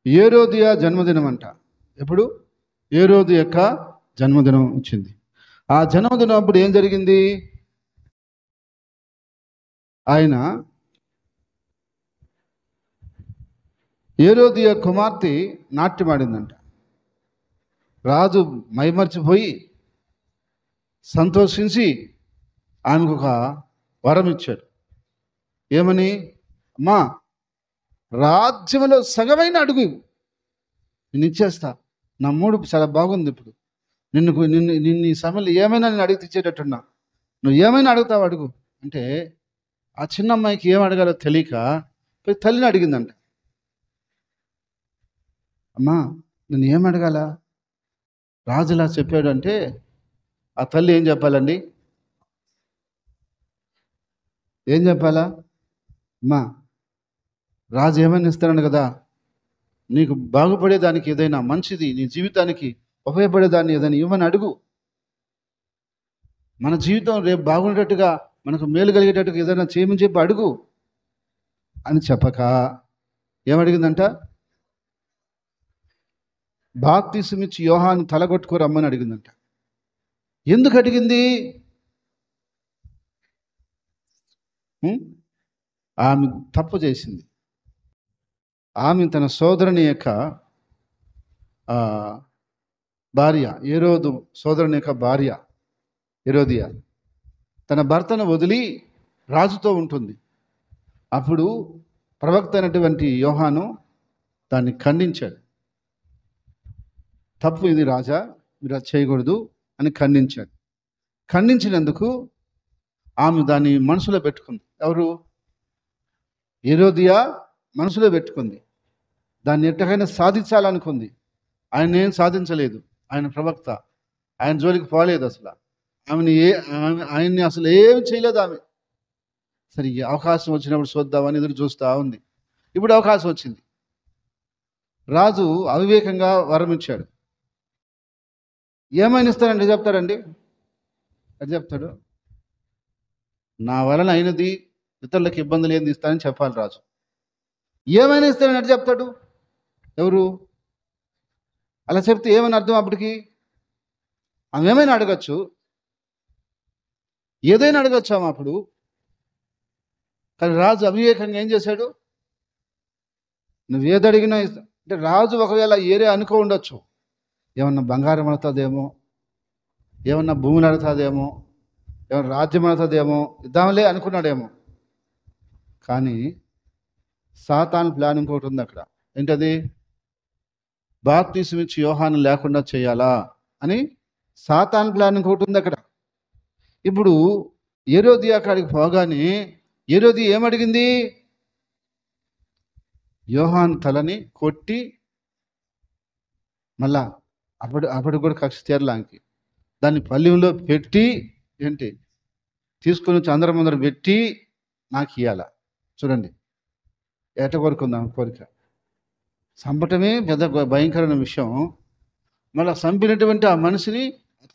హేరోదియ జన్మదినం అంట. ఎప్పుడు? హేరోదు యొక్క జన్మదినం వచ్చింది. ఆ జన్మదినం అప్పుడు ఏం జరిగింది? ఆయన హేరోదియ కుమార్తె నాట్యమాడిందంట. రాజు మైమర్చిపోయి సంతోషించి ఆమెకు ఒక వరం ఇచ్చాడు. ఏమని? అమ్మా, రాజ్యంలో సగమైన అడుగు నేను ఇచ్చేస్తా. నా మూడు చాలా బాగుంది. ఇప్పుడు నిన్ను ఈ సమయంలో ఏమైనా నేను అడిగి తెచ్చేటట్టున్నా, నువ్వు ఏమైనా అడుగుతావు, అడుగు అంటే ఆ చిన్న అమ్మాయికి ఏం అడగాలో తెలియక పోయి తల్లిని అడిగిందంట. అమ్మా, నేను ఏం అడగాల? రాజులా చెప్పాడు అంటే ఆ తల్లి ఏం చెప్పాలండి? ఏం చెప్పాలా? అమ్మా, రాజు ఏమైనా ఇస్తాను కదా, నీకు బాగుపడేదానికి ఏదైనా మంచిది, నీ జీవితానికి ఉపయోగపడేదాన్ని ఏదైనా ఇవ్వని అడుగు. మన జీవితం రేపు బాగుండేటట్టుగా, మనకు మేలు కలిగేటట్టుగా ఏదైనా చేయమని చెప్పి అడుగు అని చెప్పక ఏమడిగిందంట? బాప్తిసమిచ్చి యోహాను తలగొట్టుకో రమ్మని అడిగిందంట. ఎందుకు అడిగింది? ఆమె తప్పు చేసింది. ఆమె తన సోదరుని యొక్క భార్య, హేరోదు సోదరుని యొక్క భార్య హేరోదియ తన భర్తను వదిలి రాజుతో ఉంటుంది. అప్పుడు ప్రవక్త అయినటువంటి యోహాను దాన్ని ఖండించాడు. తప్పు ఇది రాజా, మీరు అది చేయకూడదు అని ఖండించాడు. ఖండించినందుకు ఆమె దాన్ని మనసులో పెట్టుకుంది. ఎవరు? హేరోదియ మనసులో పెట్టుకుంది. దాన్ని ఎట్టకైనా సాధించాలనుకుంది. ఆయన ఏం సాధించలేదు. ఆయన ప్రవక్త, ఆయన జోలికి పోలేదు. అసలు ఆయన్ని అసలు ఏం చేయలేదు ఆమె. సరే, అవకాశం వచ్చినప్పుడు చూద్దామని ఎదురు చూస్తూ ఉంది. ఇప్పుడు అవకాశం వచ్చింది. రాజు అవివేకంగా వరం ఇచ్చాడు. ఏమైనా ఇస్తానండి చెప్తాడండి? అది చెప్తాడు. నా వలన అయినది, ఇతరులకు ఇబ్బంది లేనిది ఇస్తానని చెప్పాలి రాజు. ఏమైనా ఇస్తానని అటు చెప్తాడు. ఎవరు? అలా చెప్తే ఏమని అర్థం? అప్పటికి ఆమె ఏమైనా అడగచ్చు, ఏదైనా అడగచ్చు ఆమె అప్పుడు. కానీ రాజు అవివేకంగా ఏం చేశాడు? నువ్వు ఏది అడిగినా ఇస్తా అంటే, రాజు ఒకవేళ ఏరే అనుకో ఉండొచ్చు, ఏమన్నా బంగారం అడుగుతుందేమో, ఏమన్నా భూములు అడుగుతుందేమో, ఏమన్నా రాజ్యం అడుగుతుందేమో, ఇద్దాంలే అనుకున్నాడేమో. కానీ సాతాను ప్లాన్ ఇంకోటి ఉంది అక్కడ. ఏంటది? బాప్తిసమిచ్చి యోహాను లేకుండా చేయాలా అని సాతాను ప్లాన్ ఇంకోటి ఉంది అక్కడ. ఇప్పుడు హేరోదియ అక్కడికి పోగానే హేరోదియ ఏమడిగింది? యోహాను తలని కొట్టి మళ్ళా అప్పుడు కూడా కక్ష తీరలాంకి దాన్ని పల్లెంలో పెట్టి ఏంటి తీసుకొని వచ్చి అందరం ముందర పెట్టి నాకు ఇవ్వాల. చూడండి, ఏట కోరుకుందాం కోరిక. చంపటమే పెద్ద భయంకరమైన విషయం. మళ్ళీ చంపినటువంటి ఆ మనిషిని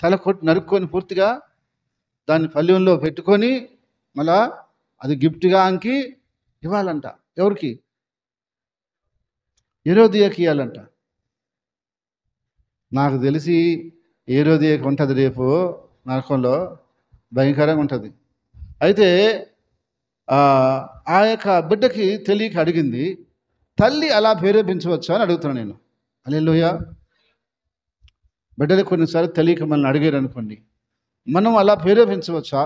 తల కొట్టి నరుక్కొని పూర్తిగా దాన్ని పల్లెంలో పెట్టుకొని మళ్ళా అది గిఫ్ట్గా అంకి ఇవ్వాలంట. ఎవరికి? హేరోదియకి ఇవ్వాలంట. నాకు తెలిసి హేరోదియకి ఉంటుంది రేపు నరకంలో, భయంకరంగా ఉంటుంది. అయితే ఆ యొక్క బిడ్డకి తెలియక అడిగింది. తల్లి అలా ప్రేరేపించవచ్చా అని అడుగుతున్నాను నేను. హల్లెలూయా. బిడ్డలు కొన్నిసార్లు తెలియక మనల్ని అడిగారు అనుకోండి, మనం అలా ప్రేరేపించవచ్చా?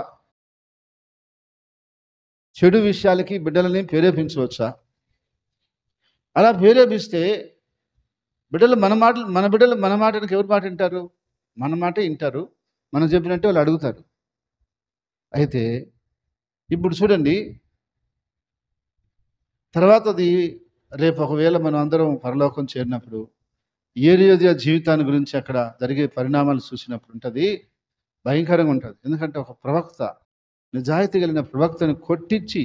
చెడు విషయాలకి బిడ్డలని ప్రేరేపించవచ్చా? అలా ప్రేరేపిస్తే బిడ్డలు మన మాటకి ఎవరి మాట వింటారు? మన మాటే వింటారు. మనం చెప్పినట్టే వాళ్ళు అడుగుతారు. అయితే ఇప్పుడు చూడండి, తర్వాతది రేపు ఒకవేళ మనం అందరం పరలోకం చేరినప్పుడు హేరోదియ జీవితాన్ని గురించి అక్కడ జరిగే పరిణామాలు చూసినప్పుడు ఉంటుంది, భయంకరంగా ఉంటుంది. ఎందుకంటే ఒక ప్రవక్త, నిజాయితీ కలిగిన ప్రవక్తను కొట్టించి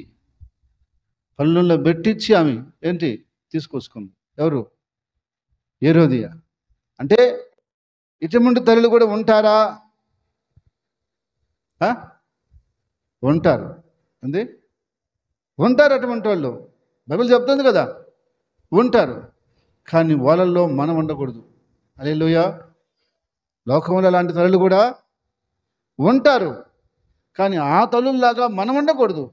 పళ్ళుల్లో పెట్టించి ఆమె ఏంటి తీసుకొచ్చుకుంది. ఎవరు? హేరోదియ. అంటే ఇటువంటి తల్లులు కూడా ఉంటారా? ఉంటారు. అంది ఉంటారు అటువంటి వాళ్ళు, బైబిల్ చెప్తుంది కదా, ఉంటారు. కానీ వాళ్ళల్లో మనం ఉండకూడదు. హల్లెలూయా. లోకంలో అలాంటి తల్లులు కూడా ఉంటారు, కానీ ఆ తల్లుల్లాగా మనం ఉండకూడదు.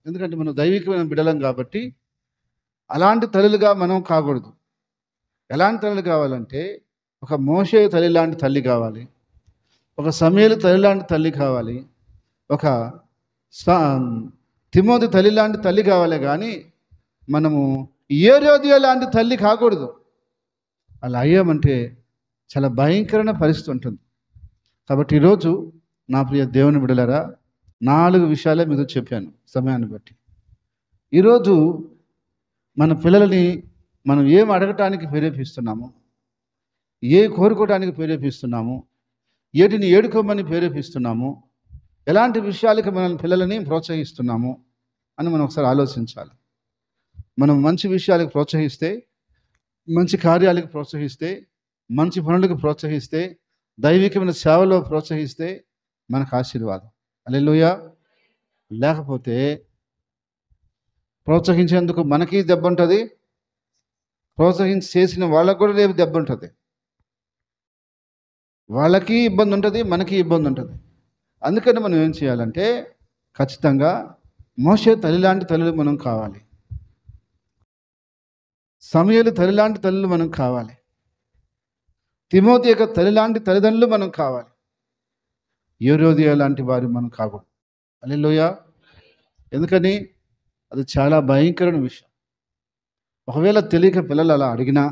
ఎందుకంటే మనం దైవికమైన బిడ్డలం కాబట్టి అలాంటి తల్లులుగా మనం కాకూడదు. ఎలాంటి తల్లి కావాలంటే, ఒక మోషే తల్లి లాంటి తల్లి కావాలి, ఒక సమూయేలు తల్లి లాంటి తల్లి కావాలి, ఒక తిమోతి తల్లి లాంటి తల్లి కావాలి. కానీ మనము హేరోదియ లాంటి తల్లి కాకూడదు. అలా అయ్యామంటే చాలా భయంకరమైన పరిస్థితి ఉంటుంది. కాబట్టి ఈరోజు నా ప్రియ దేవుని బిడ్డలారా, 4 విషయాలే మీతో చెప్పాను సమయాన్ని బట్టి. ఈరోజు మన పిల్లలని మనం ఏం అడగటానికి ప్రేరేపిస్తున్నాము, ఏ కోరుకోవడానికి ప్రేరేపిస్తున్నాము, ఏటిని ఏడుకోమని ప్రేరేపిస్తున్నాము, ఎలాంటి విషయాలకి మన పిల్లలని ప్రోత్సహిస్తున్నాము అని మనం ఒకసారి ఆలోచించాలి. మనం మంచి విషయాలకు ప్రోత్సహిస్తే, మంచి కార్యాలకు ప్రోత్సహిస్తే, మంచి పనులకు ప్రోత్సహిస్తే, దైవికమైన సేవలో ప్రోత్సహిస్తే మనకు ఆశీర్వాదం. హల్లెలూయా. లేకపోతే ప్రోత్సహించేందుకు మనకి దెబ్బ ఉంటుంది, ప్రోత్సహించి చేసిన వాళ్ళకు కూడా రేపు దెబ్బ ఉంటుంది. వాళ్ళకి ఇబ్బంది ఉంటుంది, మనకి ఇబ్బంది ఉంటుంది. అందుకని మనం ఏం చేయాలంటే, ఖచ్చితంగా మోషే తల్లి లాంటి తల్లులు మనం కావాలి, సమూయేలు తల్లి లాంటి తల్లులు మనం కావాలి, తిమోతి యొక్క తల్లి లాంటి తల్లిదండ్రులు మనం కావాలి, హేరోదియ లాంటి వారు మనం కాకూడదు. హల్లెలూయా. ఎందుకని? అది చాలా భయంకరమైన విషయం. ఒకవేళ తెలియక పిల్లలు అలా అడిగినా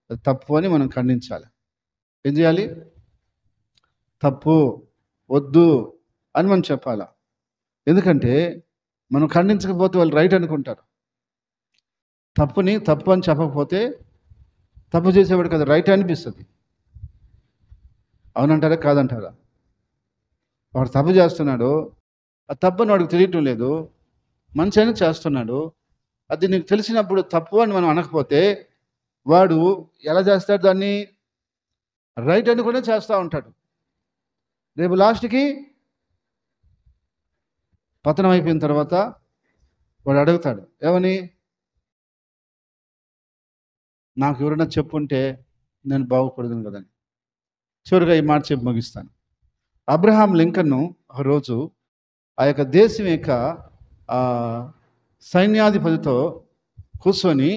అది తప్పు అని మనం ఖండించాలి. ఏం చేయాలి? తప్పు, వద్దు అని మనం చెప్పాలా. ఎందుకంటే మనం ఖండించకపోతే వాళ్ళు రైట్ అనుకుంటారు. తప్పుని తప్పు అని చెప్పకపోతే తప్పు చేసేవాడికి అది రైట్ అనిపిస్తుంది. అవునంటారా కాదంటారా? వాడు తప్పు చేస్తున్నాడు, ఆ తప్పు అని వాడికి తెలియటం లేదు, మంచి అని చేస్తున్నాడు. అది నీకు తెలిసినప్పుడు తప్పు అని మనం అనకపోతే వాడు ఎలా చేస్తాడు? దాన్ని రైట్ అని కూడా చేస్తూ ఉంటాడు. రేపు లాస్ట్కి పతనం అయిపోయిన తర్వాత వాడు అడుగుతాడు, ఏమని? నాకు ఎవరైనా చెప్పుంటే నేను బాగుపడదును కదని. చివరిగా ఈ మాట చెప్పి ముగిస్తాను. అబ్రహాం లింకన్ను ఒకరోజు ఆ యొక్క దేశం యొక్క సైన్యాధిపతితో కూర్చొని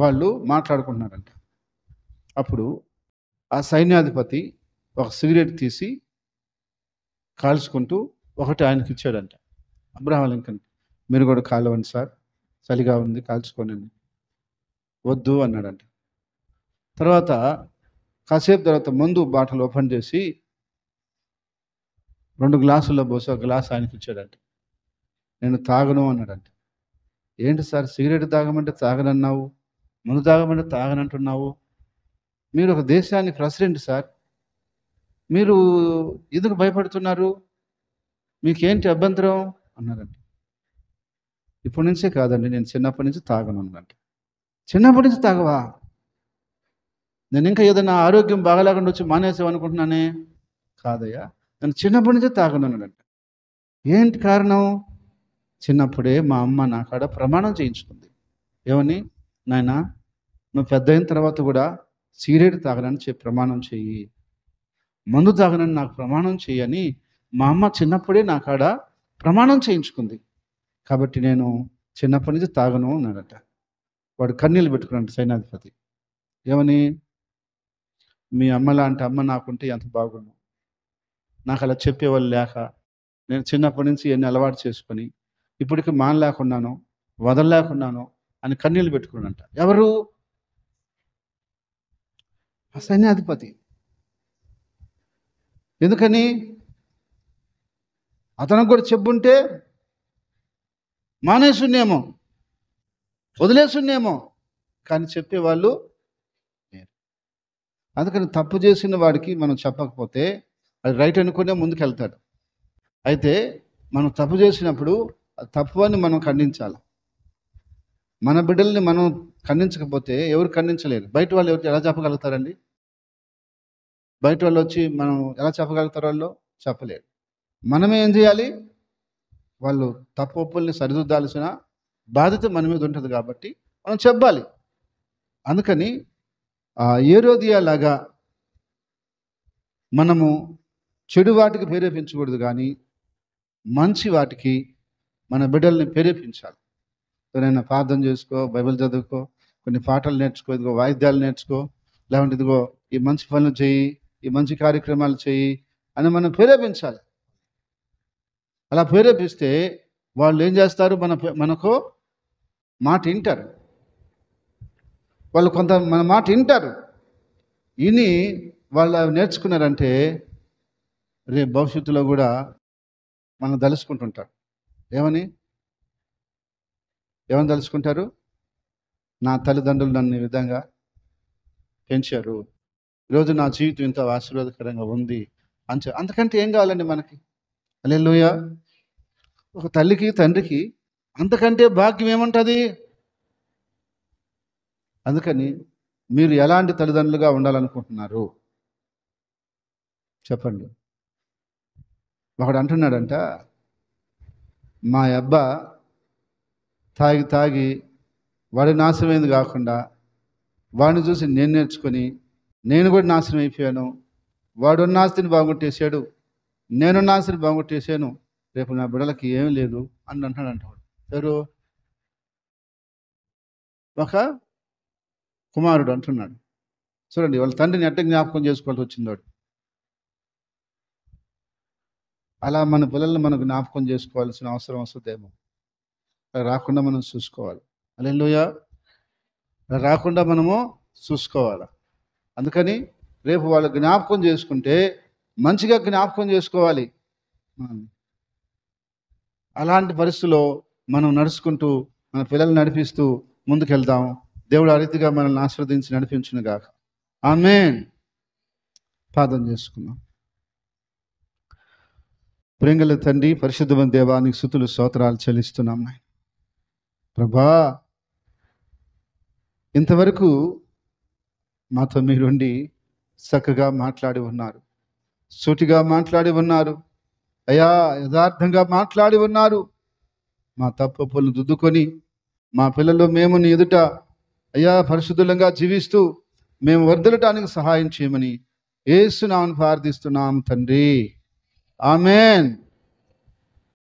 వాళ్ళు మాట్లాడుకుంటున్నారంట. అప్పుడు ఆ సైన్యాధిపతి ఒక సిగరెట్ తీసి కాల్చుకుంటూ ఒకటి ఆయనకి ఇచ్చాడంట. అబ్రహాం లింకన్, మీరు కూడా కాలవండి సార్, చలిగా ఉంది, కాల్చుకోనండి. వద్దు అన్నాడంట. తర్వాత కాసేపు తర్వాత ముందు బాటలు ఓపెన్ చేసి 2 గ్లాసుల్లో పోసి ఒక గ్లాస్ ఆయనకి ఇచ్చాడంట. నేను తాగను అన్నాడంట. ఏంటి సార్, సిగరెట్ తాగమంటే తాగనన్నావు, ముందు తాగమంటే తాగనంటున్నావు, మీరు ఒక దేశానికి ప్రెసిడెంట్ సార్, మీరు ఎందుకు భయపడుతున్నారు, మీకేంటి అభ్యంతరం అన్నారంట. ఇప్పటి నుంచే కాదండి, నేను చిన్నప్పటి నుంచి తాగను అన్నాడంట. చిన్నప్పటి నుంచి తాగవా? నేను ఇంకా ఏదైనా ఆరోగ్యం బాగాలేకుండా వచ్చి మానేసామనుకుంటున్నానే. కాదయ్యా, నేను చిన్నప్పటి నుంచే తాగను అన్నాడంట. ఏంటి కారణం? చిన్నప్పుడే మా అమ్మ నా కాడ ప్రమాణం చేయించుకుంది. ఏమని? నాయనా, నువ్వు పెద్ద అయిన తర్వాత కూడా సిగరెట్ తాగనని చెప్పి ప్రమాణం చెయ్యి, మందు తాగనని నాకు ప్రమాణం చెయ్యని మా అమ్మ చిన్నప్పుడే నా కాడ ప్రమాణం చేయించుకుంది. కాబట్టి నేను చిన్నప్పటి నుంచి తాగను అన్నాడట. వాడు కన్నీళ్ళు పెట్టుకున్నాడు సైన్యాధిపతి. ఏమని? మీ అమ్మ లాంటి అమ్మ నాకుంటే ఎంత బాగుండు, నాకు అలా చెప్పేవాళ్ళు లేక నేను చిన్నప్పటి నుంచి ఎన్ని అలవాటు చేసుకొని ఇప్పటికి మానలేకున్నాను, వదలలేకున్నాను అని కన్నీళ్ళు పెట్టుకున్నాడంట. ఎవరు? ఆ సైన్యాధిపతి. ఎందుకని? అతనికి కూడా చెప్పుంటే మానేసున్నేమో, వదిలేసున్నేమో, కానీ చెప్పేవాళ్ళు లేరు. అందుకని తప్పు చేసిన వాడికి మనం చెప్పకపోతే అది రైట్ అనుకునే ముందుకెళ్తాడు. అయితే మనం తప్పు చేసినప్పుడు తప్పు అని మనం ఖండించాలి. మన బిడ్డల్ని మనం ఖండించకపోతే ఎవరు ఖండించలేరు. బయట వాళ్ళు ఎవరు ఎలా చెప్పగలుగుతారండి? బయట వాళ్ళు వచ్చి మనం ఎలా చెప్పగలుగుతారు? వాళ్ళు చెప్పలేరు. మనమే ఏం చేయాలి? వాళ్ళు తప్పుల్ని సరిదిద్దాల్సిన బాధ్యత మన మీద ఉంటుంది కాబట్టి మనం చెప్పాలి. అందుకని హేరోదియ లాగా మనము చెడు వాటికి ప్రేరేపించకూడదు, కానీ మంచి వాటికి మన బిడ్డల్ని ప్రేరేపించాలి. ఎవరైనా ప్రార్థన చేసుకో, బైబిల్ చదువుకో, కొన్ని పాటలు నేర్చుకో, ఇదిగో వాయిద్యాలు నేర్చుకో, లేకుంటే ఇదిగో ఈ మంచి పనులు చేయి, ఈ మంచి కార్యక్రమాలు చేయి అని మనం ప్రేరేపించాలి. అలా ప్రేరేపిస్తే వాళ్ళు ఏం చేస్తారు? మనకు మాట వింటారు. వాళ్ళు మన మాట వింటారు. విని వాళ్ళు నేర్చుకున్నారంటే రేపు భవిష్యత్తులో కూడా మనం తలుచుకుంటుంటారు. ఏమని తలుచుకుంటారు? నా తల్లిదండ్రులు నన్ను ఈ విధంగా పెంచారు, ఈరోజు నా జీవితం ఇంత ఆశీర్వాదకరంగా ఉంది అంతకంటే ఏం కావాలండి మనకి? హల్లెలూయా. ఒక తల్లికి తండ్రికి అంతకంటే భాగ్యం ఏముంటుంది? అందుకని మీరు ఎలాంటి తల్లిదండ్రులుగా ఉండాలనుకుంటున్నారు చెప్పండి. ఒకడు అంటున్నాడంట, మా అబ్బా తాగి వాడి నాశనమైంది కాకుండా వాడిని చూసి నేను నేర్చుకొని నేను కూడా నాశనం అయిపోయాను. వాడు ఆస్తిని బాగుంటేసాడు, నేను ఆస్తిని బాగుంటేసాను, రేపు నా బిడ్డలకి ఏమీ లేదు అని అంటాడంట. ఎవరు? ఒక కుమారుడు అంటున్నాడు. చూడండి, వాళ్ళ తండ్రిని ఎట్ట జ్ఞాపకం చేసుకోవాల్సి వచ్చిందాడు. అలా మన పిల్లల్ని మనకు జ్ఞాపకం చేసుకోవాల్సిన అవసరం వస్తుందేమో. రాకుండా మనం చూసుకోవాలి. హల్లెలూయా. రాకుండా మనము చూసుకోవాలి. అందుకని రేపు వాళ్ళు జ్ఞాపకం చేసుకుంటే మంచిగా జ్ఞాపకం చేసుకోవాలి. అలాంటి పరిస్థితుల్లో మనం నడుచుకుంటూ మన పిల్లల్ని నడిపిస్తూ ముందుకెళ్దాం. దేవుడు ఆ రీతిగా మనల్ని ఆశీర్వదించి నడిపించును గాక. ఆమేన్. ప్రార్థన చేసుకుందాం. ప్రేమగల తండ్రి, పరిశుద్ధమైన దేవా, నీకు స్తుతులు స్తోత్రాలు చెల్లిస్తున్నాం. ప్రభా, ఇంతవరకు మాతో మీరుండి చక్కగా మాట్లాడి ఉన్నారు, సూటిగా మాట్లాడి ఉన్నారు అయ్యా, యథార్థంగా మాట్లాడి ఉన్నారు. మా తప్పులు దిద్దుకొని మా పిల్లలు మేము నీ ఎదుట అయ్యా పరిశుద్ధంగా జీవిస్తూ మేము వర్ధిల్లటానికి సహాయం చేయమని యేసు నామమున ప్రార్థిస్తున్నాం తండ్రి. ఆమేన్.